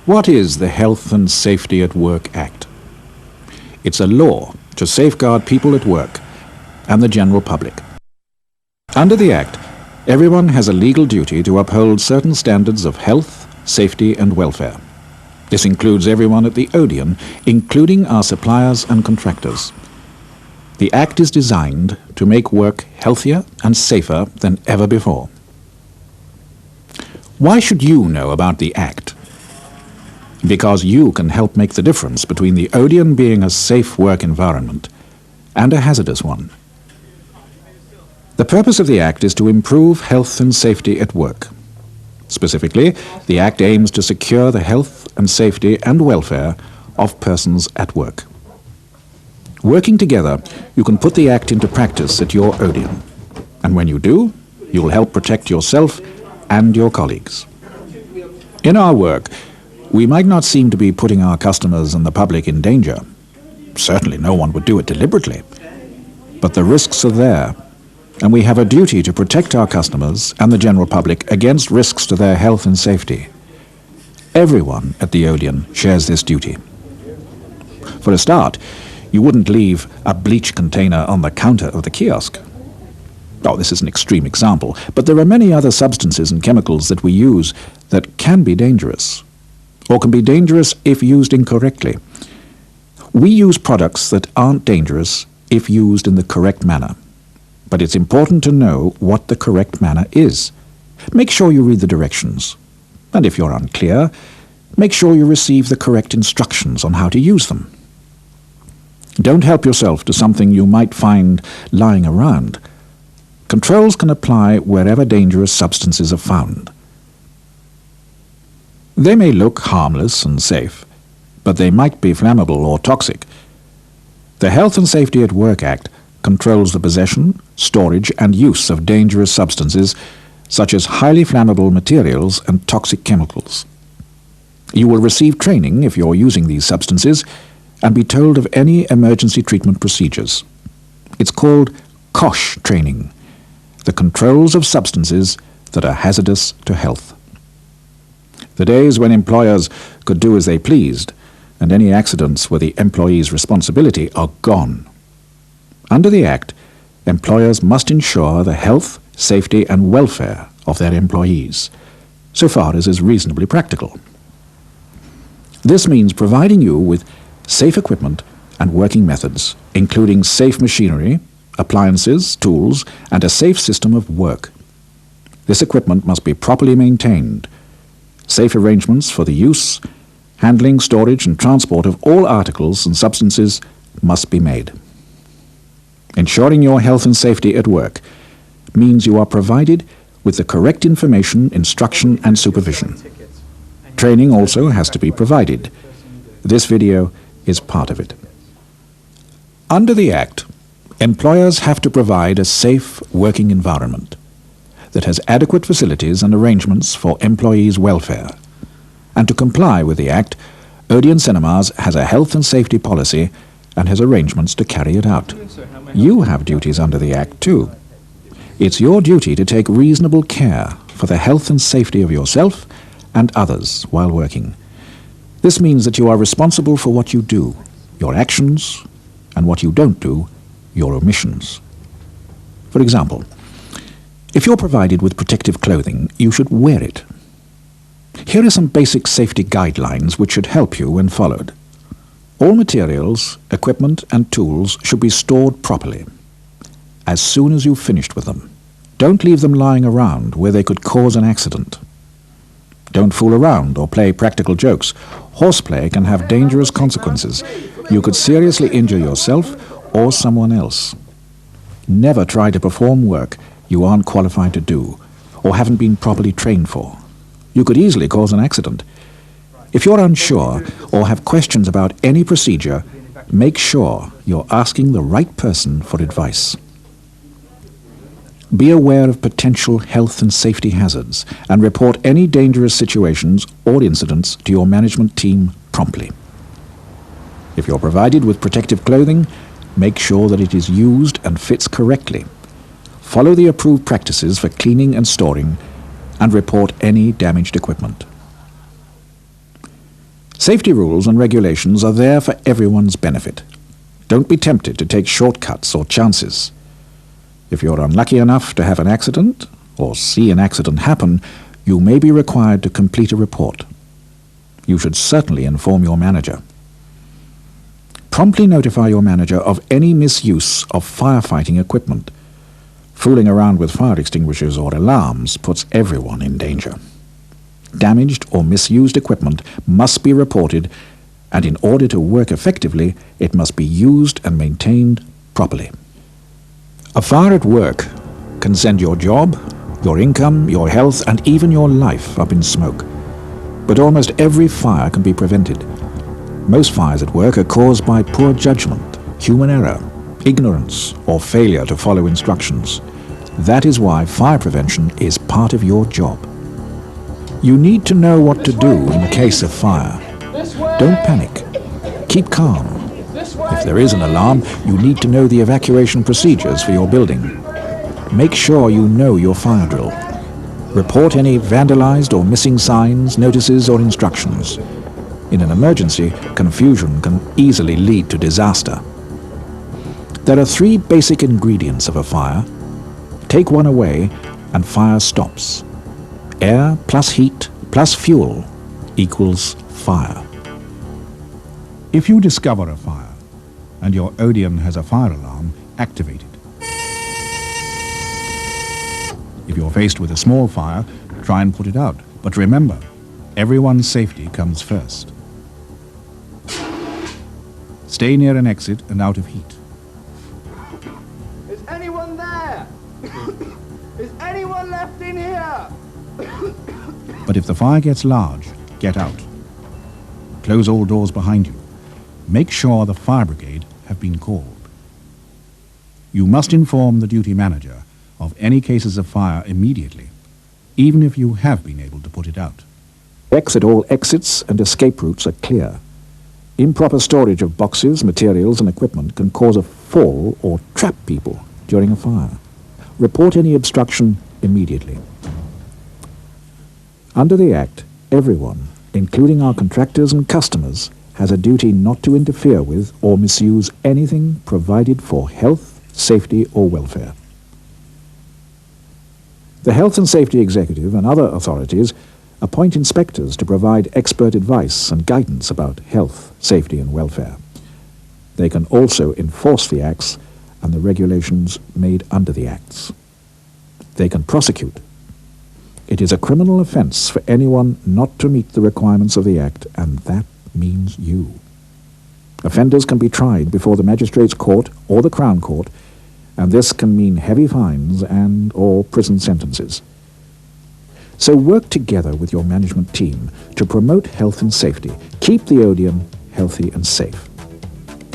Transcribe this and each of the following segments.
What is the Health and Safety at Work Act? It's a law to safeguard people at work and the general public. Under the Act, everyone has a legal duty to uphold certain standards of health, safety and welfare. This includes everyone at the Odeon, including our suppliers and contractors. The Act is designed to make work healthier and safer than ever before. Why should you know about the Act? Because you can help make the difference between the Odeon being a safe work environment and a hazardous one. The purpose of the Act is to improve health and safety at work. Specifically, the Act aims to secure the health and safety and welfare of persons at work. Working together, you can put the Act into practice at your Odeon. And when you do, you will help protect yourself and your colleagues. In our work, we might not seem to be putting our customers and the public in danger. Certainly no one would do it deliberately. But the risks are there, and we have a duty to protect our customers and the general public against risks to their health and safety. Everyone at the Odeon shares this duty. For a start, you wouldn't leave a bleach container on the counter of the kiosk. Oh, this is an extreme example, but there are many other substances and chemicals that we use that can be dangerous, or can be dangerous if used incorrectly. We use products that aren't dangerous if used in the correct manner. But it's important to know what the correct manner is. Make sure you read the directions. And if you're unclear, make sure you receive the correct instructions on how to use them. Don't help yourself to something you might find lying around. Controls can apply wherever dangerous substances are found. They may look harmless and safe, but they might be flammable or toxic. The Health and Safety at Work Act controls the possession, storage and use of dangerous substances such as highly flammable materials and toxic chemicals. You will receive training if you're using these substances and be told of any emergency treatment procedures. It's called COSH training, the controls of substances that are hazardous to health. The days when employers could do as they pleased and any accidents were the employee's responsibility are gone. Under the Act, employers must ensure the health, safety and welfare of their employees, so far as is reasonably practical. This means providing you with safe equipment and working methods, including safe machinery, appliances, tools, and a safe system of work. This equipment must be properly maintained. Safe arrangements for the use, handling, storage, and transport of all articles and substances must be made. Ensuring your health and safety at work means you are provided with the correct information, instruction, and supervision. Training also has to be provided. This video is part of it. Under the Act, employers have to provide a safe working environment that has adequate facilities and arrangements for employees' welfare. And to comply with the Act, Odeon Cinemas has a health and safety policy and has arrangements to carry it out. You have duties under the Act too. It's your duty to take reasonable care for the health and safety of yourself and others while working. This means that you are responsible for what you do, your actions, and what you don't do, your omissions. For example, if you're provided with protective clothing, you should wear it. Here are some basic safety guidelines which should help you when followed. All materials, equipment, and tools should be stored properly as soon as you've finished with them. Don't leave them lying around where they could cause an accident. Don't fool around or play practical jokes. Horseplay can have dangerous consequences. You could seriously injure yourself or someone else. Never try to perform work you aren't qualified to do or haven't been properly trained for. You could easily cause an accident. If you're unsure or have questions about any procedure, make sure you're asking the right person for advice. Be aware of potential health and safety hazards and report any dangerous situations or incidents to your management team promptly. If you're provided with protective clothing, make sure that it is used and fits correctly. Follow the approved practices for cleaning and storing, and report any damaged equipment. Safety rules and regulations are there for everyone's benefit. Don't be tempted to take shortcuts or chances. If you're unlucky enough to have an accident, or see an accident happen, you may be required to complete a report. You should certainly inform your manager. Promptly notify your manager of any misuse of firefighting equipment. Fooling around with fire extinguishers or alarms puts everyone in danger. Damaged or misused equipment must be reported, and in order to work effectively, it must be used and maintained properly. A fire at work can send your job, your income, your health, and even your life up in smoke. But almost every fire can be prevented. Most fires at work are caused by poor judgment, human error, ignorance, or failure to follow instructions. That is why fire prevention is part of your job. You need to know what to do in case of fire. Don't panic. Keep calm. If there is an alarm, you need to know the evacuation procedures for your building. Make sure you know your fire drill. Report any vandalized or missing signs, notices, or instructions. In an emergency, confusion can easily lead to disaster. There are 3 basic ingredients of a fire. Take one away, and fire stops. Air plus heat plus fuel equals fire. If you discover a fire, and your Odeon has a fire alarm, activate it. If you're faced with a small fire, try and put it out. But remember, everyone's safety comes first. Stay near an exit and out of heat. Is anyone there? Is anyone left in here? But if the fire gets large, get out. Close all doors behind you. Make sure the fire brigade have been called. You must inform the duty manager of any cases of fire immediately, even if you have been able to put it out. Exit all exits and escape routes are clear. Improper storage of boxes, materials, and equipment can cause a fall or trap people during a fire. Report any obstruction immediately. Under the Act, everyone, including our contractors and customers, has a duty not to interfere with or misuse anything provided for health, safety, or welfare. The Health and Safety Executive and other authorities appoint inspectors to provide expert advice and guidance about health, safety, and welfare. They can also enforce the Acts and the regulations made under the Acts. They can prosecute. It is a criminal offence for anyone not to meet the requirements of the Act, and that means you. Offenders can be tried before the Magistrates' Court or the Crown Court, and this can mean heavy fines and/or prison sentences. So work together with your management team to promote health and safety. Keep the Odeon healthy and safe.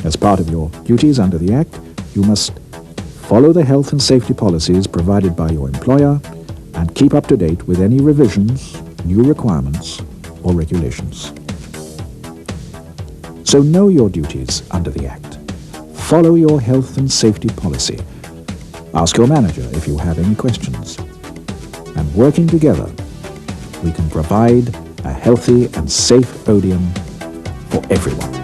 As part of your duties under the Act, you must follow the health and safety policies provided by your employer and keep up to date with any revisions, new requirements, or regulations. So know your duties under the Act. Follow your health and safety policy. Ask your manager if you have any questions. And working together, we can provide a healthy and safe Odeon for everyone.